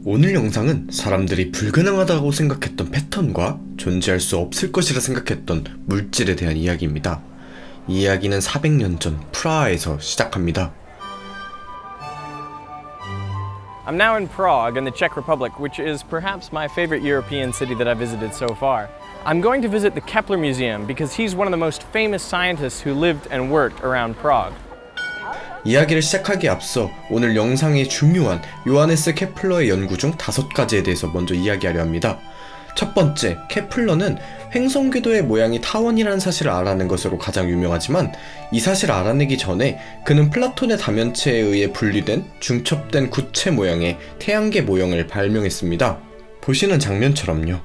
오늘 영상은 사람들이 불가능하다고 생각했던 패턴과 존재할 수 없을 것이라 생각했던 물질에 대한 이야기입니다. 이 이야기는 400년 전 프라하에서 시작합니다. I'm now in Prague in the Czech Republic, which is perhaps my favorite European city that I've visited so far. I'm going to visit the Kepler Museum because he's one of the most famous scientists who lived and worked around Prague. 이야기를 시작하기에 앞서 오늘 영상의 중요한 요하네스 케플러의 연구 중 5가지에 대해서 먼저 이야기하려 합니다. 첫 번째, 케플러는 횡성궤도의 모양이 타원이라는 사실을 알아낸 것으로 가장 유명하지만 이 사실을 알아내기 전에 그는 플라톤의 다면체에 의해 분리된 중첩된 구체 모양의 태양계 모형을 발명했습니다. 보시는 장면처럼요.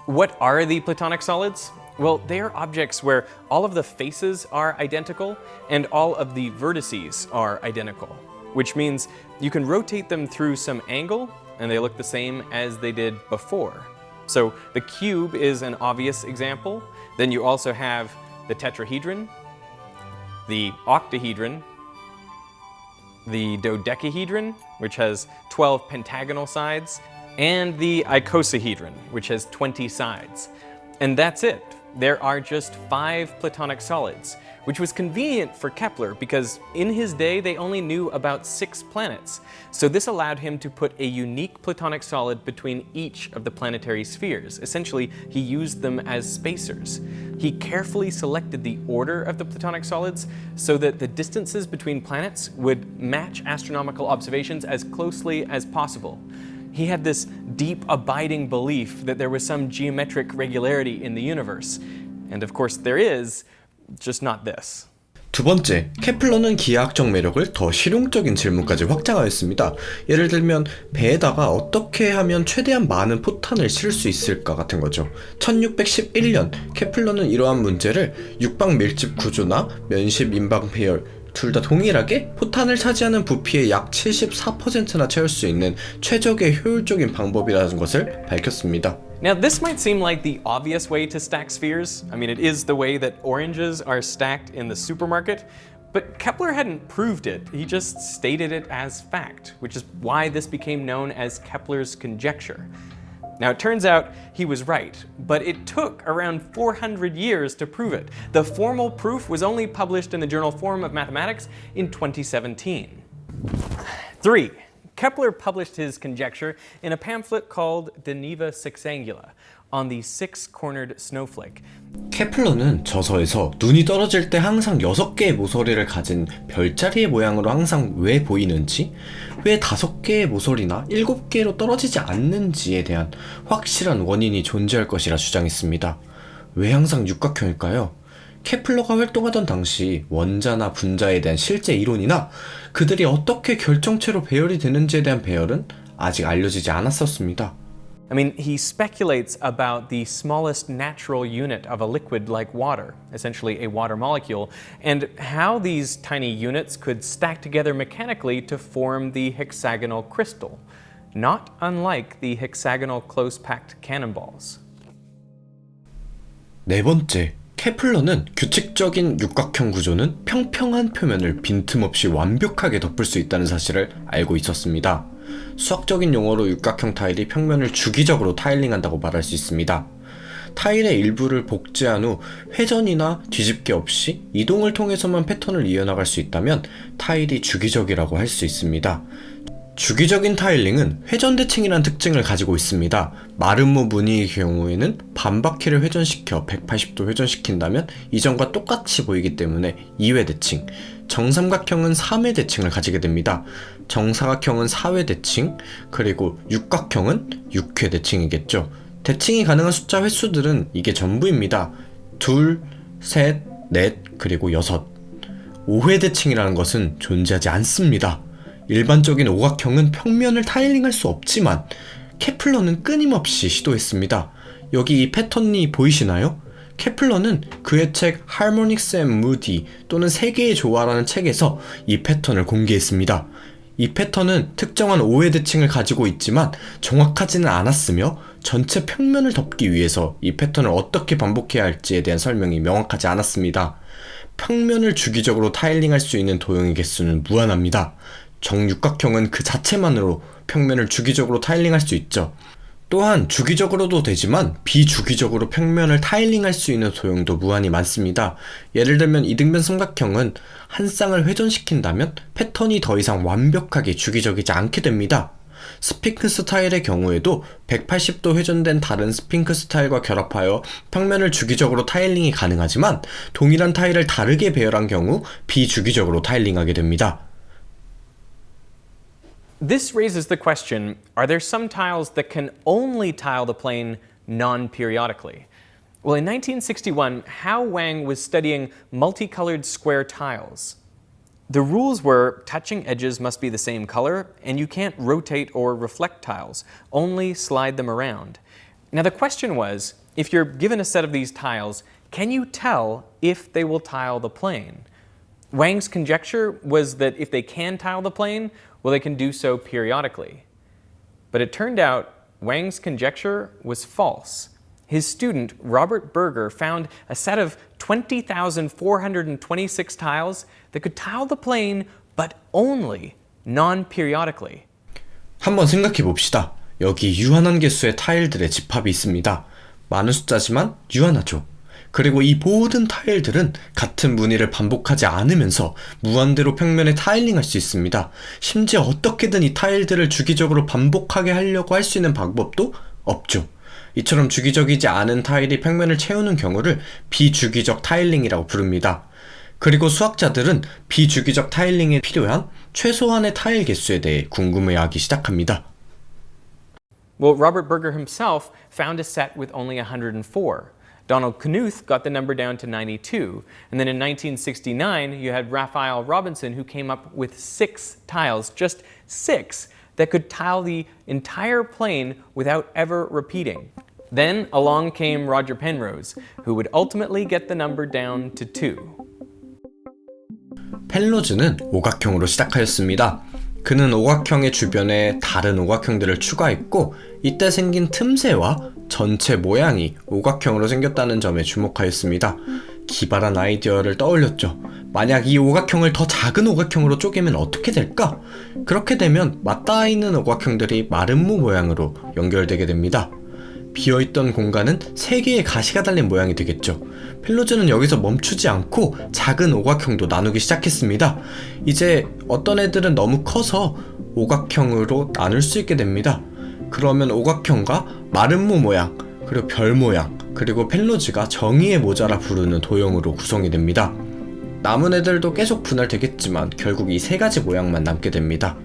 What are the Platonic solids? Well, they are objects where all of the faces are identical and all of the vertices are identical, which means you can rotate them through some angle and they look the same as they did before. So the cube is an obvious example. Then you also have the tetrahedron, the octahedron, the dodecahedron, which has 12 pentagonal sides, and the icosahedron, which has 20 sides. And that's it. There are just 5 Platonic solids, which was convenient for Kepler because in his day they only knew about 6 planets. So this allowed him to put a unique Platonic solid between each of the planetary spheres. Essentially, he used them as spacers. He carefully selected the order of the Platonic solids so that the distances between planets would match astronomical observations as closely as possible. He had this deep, abiding belief that there was some geometric regularity in the universe. And of course there is, just not this. 두 번째, 케플러는 기하학적 매력을 더 실용적인 질문까지 확장하였습니다. 예를 들면 배에다가 어떻게 하면 최대한 많은 포탄을 실을 수 있을까 같은 거죠. 1611년 케플러는 이러한 문제를 육방 밀집 구조나 면십 인방 배열 둘 다 동일하게 포탄을 차지하는 부피의 약 74%나 채울 수 있는 최적의 효율적인 방법이라는 것을 밝혔습니다. Now this might seem like the obvious way to stack spheres. I mean, it is the way that oranges are stacked in the supermarket, but Kepler hadn't proved it. He just stated it as fact, which is why this became known as Kepler's conjecture. Now it turns out he was right, but it took around 400 years to prove it. The formal proof was only published in the journal Forum of Mathematics in 2017. 3. Kepler published his conjecture in a pamphlet called De Neva Sexangula on the six-cornered snowflake. 케플러는 저서에서 눈이 떨어질 때 항상 6개의 모서리를 가진 별자리의 모양으로 항상 왜 보이는지, 왜 5개의 모서리나 7개로 떨어지지 않는지에 대한 확실한 원인이 존재할 것이라 주장했습니다. 왜 항상 육각형일까요? 케플러가 활동하던 당시 원자나 분자에 대한 실제 이론이나 그들이 어떻게 결정체로 배열이 되는지에 대한 배열은 아직 알려지지 않았었습니다. I mean, he speculates about the smallest natural unit of a liquid like water, essentially a water molecule, and how these tiny units could stack together mechanically to form the hexagonal crystal, not unlike the hexagonal close-packed cannonballs. 네 번째, 케플러는 규칙적인 육각형 구조는 평평한 표면을 빈틈없이 완벽하게 덮을 수 있다는 사실을 알고 있었습니다. 수학적인 용어로 육각형 타일이 평면을 주기적으로 타일링한다고 말할 수 있습니다. 타일의 일부를 복제한 후 회전이나 뒤집기 없이 이동을 통해서만 패턴을 이어나갈 수 있다면 타일이 주기적이라고 할 수 있습니다. 주기적인 타일링은 회전대칭이라는 특징을 가지고 있습니다. 마름모 무늬의 경우에는 반바퀴를 회전시켜 180도 회전시킨다면 이전과 똑같이 보이기 때문에 2회대칭, 정삼각형은 3회대칭을 가지게 됩니다. 정사각형은 4회대칭, 그리고 육각형은 6회대칭이겠죠. 대칭이 가능한 숫자 횟수들은 이게 전부입니다. 2, 3, 4, 그리고 6. 5회대칭이라는 것은 존재하지 않습니다. 일반적인 오각형은 평면을 타일링할 수 없지만 케플러는 끊임없이 시도했습니다. 여기 이 패턴이 보이시나요? 케플러는 그의 책 Harmonics and Moody 또는 세계의 조화라는 책에서 이 패턴을 공개했습니다. 이 패턴은 특정한 5회 대칭을 가지고 있지만 정확하지는 않았으며 전체 평면을 덮기 위해서 이 패턴을 어떻게 반복해야 할지에 대한 설명이 명확하지 않았습니다. 평면을 주기적으로 타일링할 수 있는 도형의 개수는 무한합니다. 정육각형은 그 자체만으로 평면을 주기적으로 타일링할 수 있죠. 또한 주기적으로도 되지만 비주기적으로 평면을 타일링할 수 있는 도형도 무한히 많습니다. 예를 들면 이등변 삼각형은 한 쌍을 회전시킨다면 패턴이 더 이상 완벽하게 주기적이지 않게 됩니다. 스핑크스 타일의 경우에도 180도 회전된 다른 스핑크스 타일과 결합하여 평면을 주기적으로 타일링이 가능하지만 동일한 타일을 다르게 배열한 경우 비주기적으로 타일링하게 됩니다. This raises the question, are there some tiles that can only tile the plane non-periodically? Well, in 1961, Hao Wang was studying multicolored square tiles. The rules were touching edges must be the same color, and you can't rotate or reflect tiles, only slide them around. Now the question was, if you're given a set of these tiles, can you tell if they will tile the plane? Wang's conjecture was that if they can tile the plane, well, they can do so periodically. But it turned out Wang's conjecture was false. His student, Robert Berger, found a set of 20,426 tiles that could tile the plane, but only non-periodically. 한번 생각해 봅시다. 여기 유한한 개수의 타일들의 집합이 있습니다. 많은 숫자지만 유한하죠. 그리고 이 모든 타일들은 같은 무늬를 반복하지 않으면서 무한대로 평면에 타일링할 수 있습니다. 심지어 어떻게든 이 타일들을 주기적으로 반복하게 하려고 할 수 있는 방법도 없죠. 이처럼 주기적이지 않은 타일이 평면을 채우는 경우를 비주기적 타일링이라고 부릅니다. 그리고 수학자들은 비주기적 타일링에 필요한 최소한의 타일 개수에 대해 궁금해하기 시작합니다. Well, Robert Berger himself found a set with only 104. Donald Knuth got the number down to 92. And then in 1969, you had Raphael Robinson who came up with 6 tiles, just 6, that could tile the entire plane without ever repeating. Then along came Roger Penrose, who would ultimately get the number down to 2. 펜로즈는 오각형으로 시작하였습니다. 그는 오각형의 주변에 다른 오각형들을 추가했고 이때 생긴 틈새와 전체 모양이 오각형으로 생겼다는 점에 주목하였습니다. 기발한 아이디어를 떠올렸죠. 만약 이 오각형을 더 작은 오각형으로 쪼개면 어떻게 될까? 그렇게 되면 맞닿아 있는 오각형들이 마름모 모양으로 연결되게 됩니다. 비어있던 공간은 3개의 가시가 달린 모양이 되겠죠. 펜로즈는 여기서 멈추지 않고 작은 오각형도 나누기 시작했습니다. 이제 어떤 애들은 너무 커서 오각형으로 나눌 수 있게 됩니다. 그러면 오각형과 마름모 모양, 그리고 별 모양, 그리고 펜로즈가 정의의 모자라 부르는 도형으로 구성이 됩니다. 남은 애들도 계속 분할되겠지만 결국 이 3가지 모양만 남게 됩니다.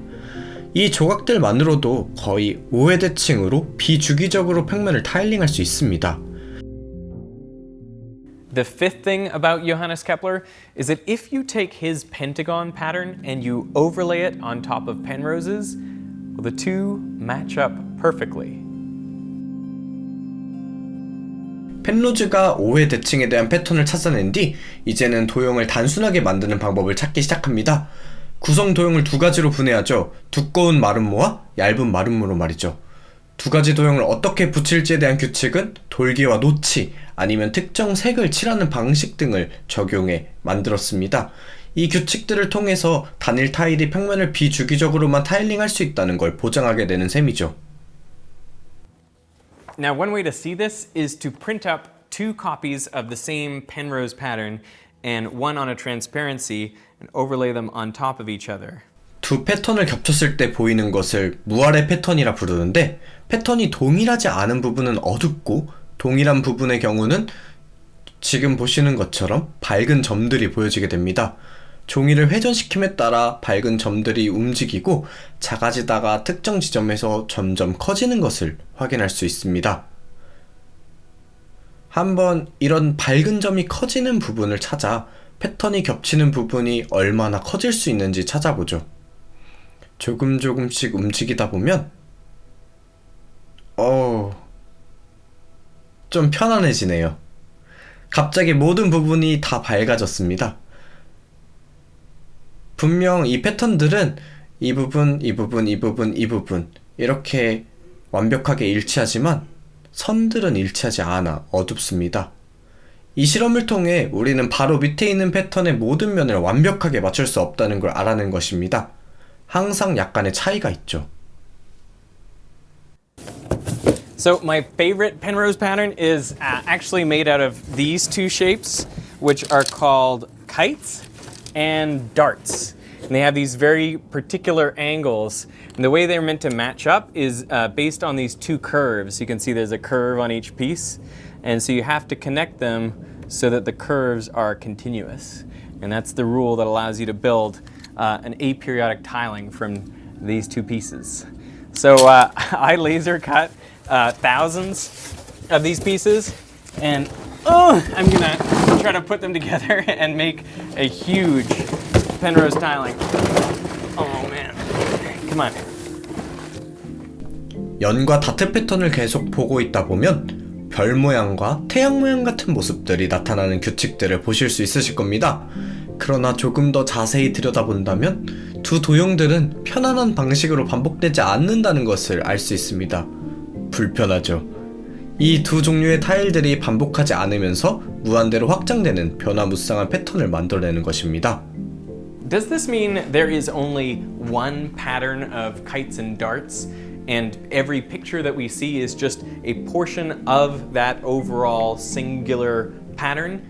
이 조각들만으로도 거의 5회대칭으로 비주기적으로 평면을 타일링할 수 있습니다. The fifth thing about Johannes Kepler is that if you take his pentagon pattern and you overlay it on top of Penrose's, well, the two match up perfectly. 펜로즈가 5회대칭에 대한 패턴을 찾아낸 뒤 이제는 도형을 단순하게 만드는 방법을 찾기 시작합니다. 구성 도형을 2가지로 분해하죠. 두꺼운 마름모와 얇은 마름모로 말이죠. 2가지 도형을 어떻게 붙일지에 대한 규칙은 돌기와 노치 아니면 특정 색을 칠하는 방식 등을 적용해 만들었습니다. 이 규칙들을 통해서 단일 타일이 평면을 비주기적으로만 타일링할 수 있다는 걸 보장하게 되는 셈이죠. Now, one way to see this is to print up 2 copies of the same Penrose pattern and one on a transparency and overlay them on top of each other. 두 패턴을 겹쳤을 때 보이는 것을 무아래 패턴이라 부르는데 패턴이 동일하지 않은 부분은 어둡고 동일한 부분의 경우는 지금 보시는 것처럼 밝은 점들이 보여지게 됩니다. 종이를 회전시킴에 따라 밝은 점들이 움직이고 작아지다가 특정 지점에서 점점 커지는 것을 확인할 수 있습니다. 한번 이런 밝은 점이 커지는 부분을 찾아 패턴이 겹치는 부분이 얼마나 커질 수 있는지 찾아보죠. 조금씩 움직이다 보면 좀 편안해지네요. 갑자기 모든 부분이 다 밝아졌습니다. 분명 이 패턴들은 이 부분, 이 부분, 이 부분, 이 부분 이렇게 완벽하게 일치하지만 선들은 일치하지 않아 어둡습니다. 이 실험을 통해 우리는 바로 밑에 있는 패턴의 모든 면을 완벽하게 맞출 수 없다는 걸 알아낸 것입니다. 항상 약간의 차이가 있죠. So my favorite Penrose pattern is actually made out of these two shapes, which are called kites and darts. And they have these very particular angles. And the way they're meant to match up is based on these two curves. You can see there's a curve on each piece. And so you have to connect them so that the curves are continuous. And that's the rule that allows you to build an aperiodic tiling from these two pieces. So I laser cut thousands of these pieces, and I'm gonna try to put them together and make a huge Penrose tiling. Oh man, come on. 연과 다트 패턴을 계속 보고 있다 보면 별 모양과 태양 모양 같은 모습들이 나타나는 규칙들을 보실 수 있으실 겁니다. 그러나 조금 더 자세히 들여다본다면 두 도형들은 편안한 방식으로 반복되지 않는다는 것을 알 수 있습니다. 불편하죠. 이 두 종류의 타일들이 반복하지 않으면서 무한대로 확장되는 변화무쌍한 패턴을 만들어내는 것입니다. Does this mean there is only one pattern of kites and darts, and every picture that we see is just a portion of that overall singular pattern?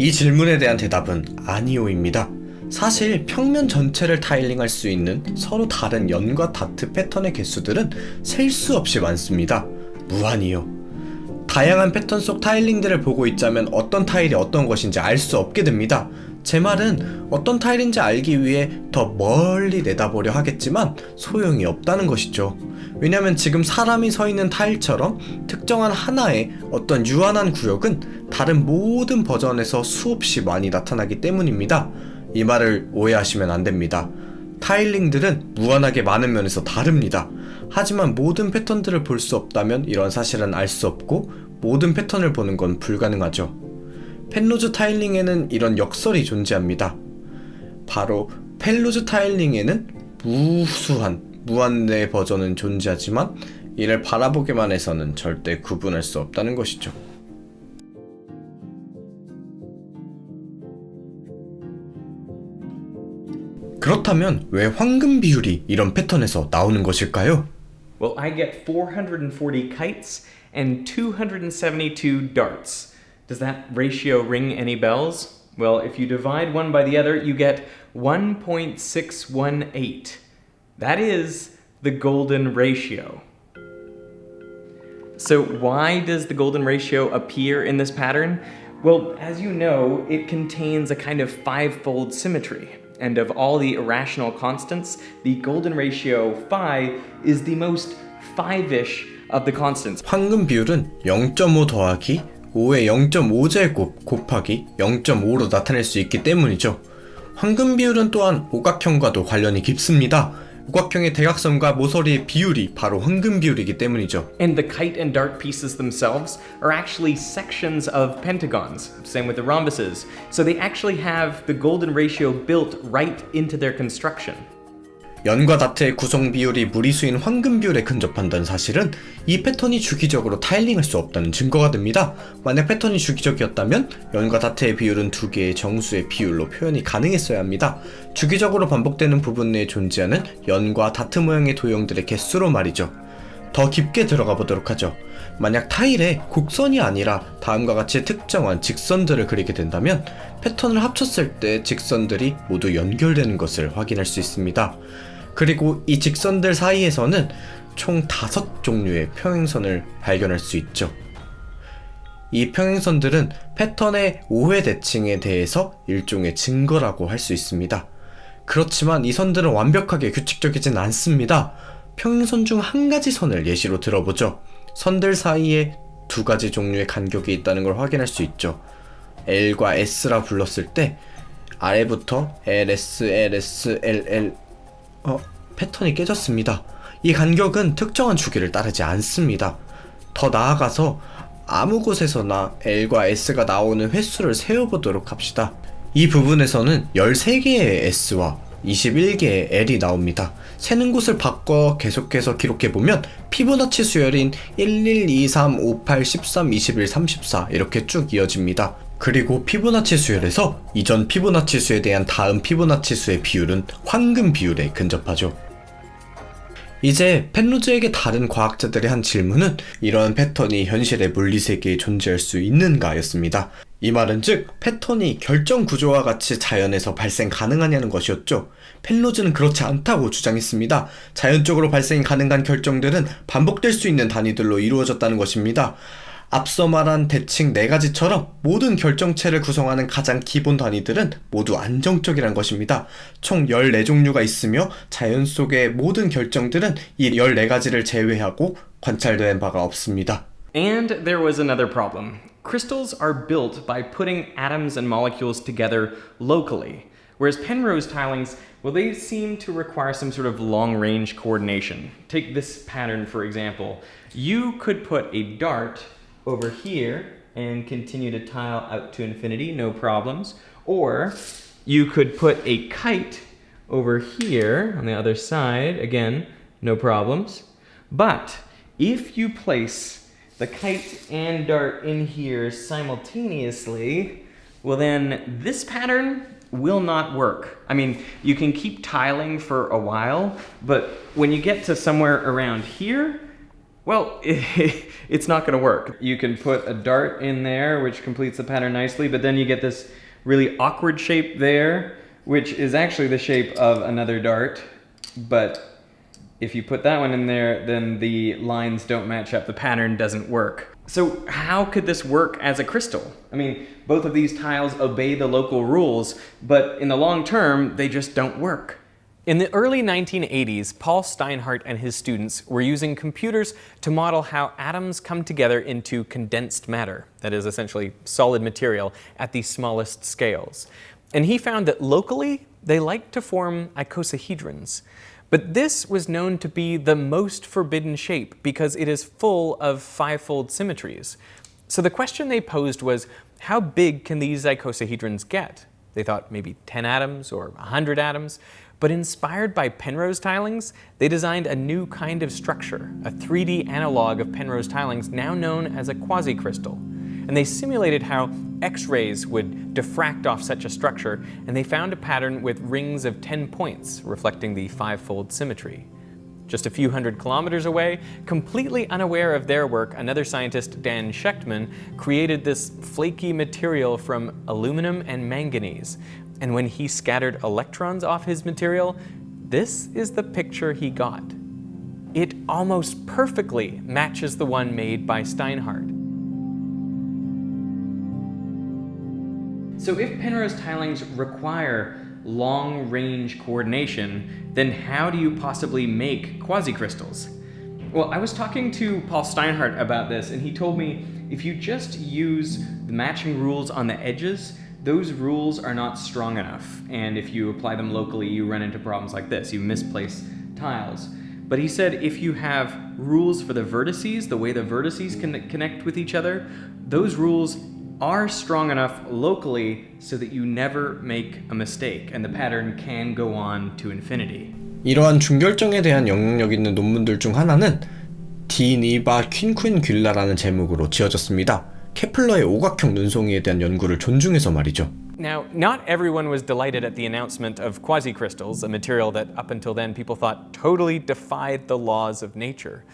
이 질문에 대한 대답은 아니오입니다. 사실 평면 전체를 타일링할 수 있는 서로 다른 연과 다트 패턴의 개수들은 셀 수 없이 많습니다. 무한이요. 다양한 패턴 속 타일링들을 보고 있자면 어떤 타일이 어떤 것인지 알 수 없게 됩니다. 제 말은 어떤 타일인지 알기 위해 더 멀리 내다보려 하겠지만 소용이 없다는 것이죠. 왜냐면 지금 사람이 서 있는 타일처럼 특정한 하나의 어떤 유한한 구역은 다른 모든 버전에서 수없이 많이 나타나기 때문입니다. 이 말을 오해하시면 안 됩니다. 타일링들은 무한하게 많은 면에서 다릅니다. 하지만 모든 패턴들을 볼 수 없다면 이런 사실은 알 수 없고 모든 패턴을 보는 건 불가능하죠. 펜로즈 타일링에는 이런 역설이 존재합니다. 바로 펜로즈 타일링에는 무수한 무한대의 버전은 존재하지만 이를 바라보기만 해서는 절대 구분할 수 없다는 것이죠. 그렇다면 왜 황금 비율이 이런 패턴에서 나오는 것일까요? Well, I get 440 kites and 272 darts. Does that ratio ring any bells? Well, if you divide one by the other, you get 1.618. That is the golden ratio. So why does the golden ratio appear in this pattern? Well, as you know, it contains a kind of five-fold symmetry. And of all the irrational constants, the golden ratio phi is the most five-ish of the constants. 황금 비율은 0.5 더하기 5의 0.5제곱 곱하기 0.5로 나타낼 수 있기 때문이죠. 황금 비율은 또한 오각형과도 관련이 깊습니다. 오각형의 대각선과 모서리의 비율이 바로 황금 비율이기 때문이죠. And the kite and dart pieces themselves are actually sections of pentagons. Same with the rhombuses. So they actually have the golden ratio built right into their construction. 연과 다트의 구성 비율이 무리수인 황금 비율에 근접한다는 사실은 이 패턴이 주기적으로 타일링할 수 없다는 증거가 됩니다. 만약 패턴이 주기적이었다면 연과 다트의 비율은 두 개의 정수의 비율로 표현이 가능했어야 합니다. 주기적으로 반복되는 부분 내에 존재하는 연과 다트 모양의 도형들의 개수로 말이죠. 더 깊게 들어가 보도록 하죠. 만약 타일에 곡선이 아니라 다음과 같이 특정한 직선들을 그리게 된다면 패턴을 합쳤을 때 직선들이 모두 연결되는 것을 확인할 수 있습니다. 그리고 이 직선들 사이에서는 총 5종류의 평행선을 발견할 수 있죠. 이 평행선들은 패턴의 오해 대칭에 대해서 일종의 증거라고 할 수 있습니다. 그렇지만 이 선들은 완벽하게 규칙적이진 않습니다. 평행선 중 한 가지 선을 예시로 들어보죠. 선들 사이에 두 가지 종류의 간격이 있다는 걸 확인할 수 있죠. L과 S라 불렀을 때 아래부터 LS, LS, LL 패턴이 깨졌습니다. 이 간격은 특정한 주기를 따르지 않습니다. 더 나아가서 아무 곳에서나 L과 S가 나오는 횟수를 세어보도록 합시다. 이 부분에서는 13개의 S와 21개의 L이 나옵니다. 세는 곳을 바꿔 계속해서 기록해보면 피보나치 수열인 1, 1, 2, 3, 5, 8, 13, 21, 34 이렇게 쭉 이어집니다. 그리고 피보나치 수열에서 이전 피보나치 수에 대한 다음 피보나치 수의 비율은 황금 비율에 근접하죠. 이제 펜로즈에게 다른 과학자들이 한 질문은 이러한 패턴이 현실의 물리세계에 존재할 수 있는가였습니다. 이 말은 즉 패턴이 결정 구조와 같이 자연에서 발생 가능하냐는 것이었죠. 펜로즈는 그렇지 않다고 주장했습니다. 자연적으로 발생 가능한 결정들은 반복될 수 있는 단위들로 이루어졌다는 것입니다. 앞서 말한 대칭 4가지처럼 모든 결정체를 구성하는 가장 기본 단위들은 모두 안정적이란 것입니다. 총 14종류가 있으며 자연 속의 모든 결정들은 이 14가지를 제외하고 관찰된 바가 없습니다. And there was another problem. Crystals are built by putting atoms and molecules together locally, whereas Penrose tilings, well, they seem to require some sort of long-range coordination. Take this pattern, for example. You could put a dart over here and continue to tile out to infinity, no problems. Or you could put a kite over here on the other side, again, no problems. But if you place the kite and dart in here simultaneously, well then this pattern will not work. I mean, you can keep tiling for a while, but when you get to somewhere around here, well, it's not going to work. You can put a dart in there, which completes the pattern nicely, but then you get this really awkward shape there, which is actually the shape of another dart. But if you put that one in there, then the lines don't match up. The pattern doesn't work. So how could this work as a crystal? I mean, both of these tiles obey the local rules, but in the long term, they just don't work. In the early 1980s, Paul Steinhardt and his students were using computers to model how atoms come together into condensed matter, that is essentially solid material, at the smallest scales. And he found that locally, they like to form icosahedrons. But this was known to be the most forbidden shape because it is full of fivefold symmetries. So the question they posed was, how big can these icosahedrons get? They thought maybe 10 atoms or 100 atoms. But inspired by Penrose tilings, they designed a new kind of structure, a 3D analog of Penrose tilings now known as a quasicrystal. And they simulated how X-rays would diffract off such a structure, and they found a pattern with rings of 10 points reflecting the fivefold symmetry. Just a few hundred kilometers away, completely unaware of their work, another scientist, Dan Shechtman, created this flaky material from aluminum and manganese. And when he scattered electrons off his material, this is the picture he got. It almost perfectly matches the one made by Steinhardt. So if Penrose tilings require long-range coordination, then how do you possibly make quasicrystals? Well, I was talking to Paul Steinhardt about this, and he told me if you just use the matching rules on the edges, those rules are not strong enough, and if you apply them locally, you run into problems like this. You misplace tiles. But he said if you have rules for the vertices, the way the vertices can connect with each other, those rules are strong enough locally so that you never make a mistake, and the pattern can go on to infinity. 이러한 중결정에 대한 영향력 있는 논문들 중 하나는 디 니바 퀸퀸귤라라는 제목으로 지어졌습니다. 케플러의 오각형 눈송이에 대한 연구를 존중해서 말이죠. Now, not everyone was delighted at the announcement of quasicrystals, a material that up until then people thought totally defied the laws of nature.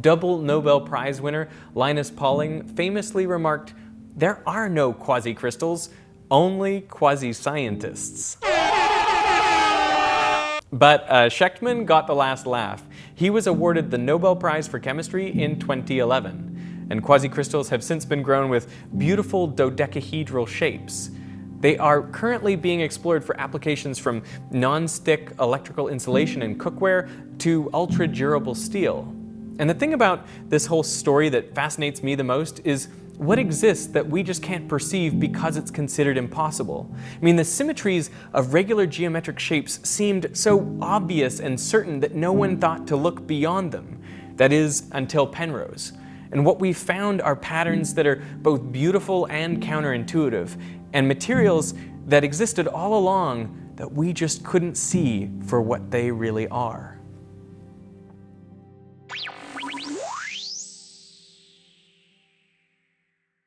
Double Nobel Prize winner Linus Pauling famously remarked, "There are no quasicrystals, only quasi-scientists." But Shechtman got the last laugh. He was awarded the Nobel Prize for Chemistry in 2011. And quasicrystals have since been grown with beautiful dodecahedral shapes. They are currently being explored for applications from non-stick electrical insulation in cookware to ultra-durable steel. And the thing about this whole story that fascinates me the most is what exists that we just can't perceive because it's considered impossible. I mean, the symmetries of regular geometric shapes seemed so obvious and certain that no one thought to look beyond them. That is, until Penrose. And what we found are patterns that are both beautiful and counterintuitive, and materials that existed all along that we just couldn't see for what they really are.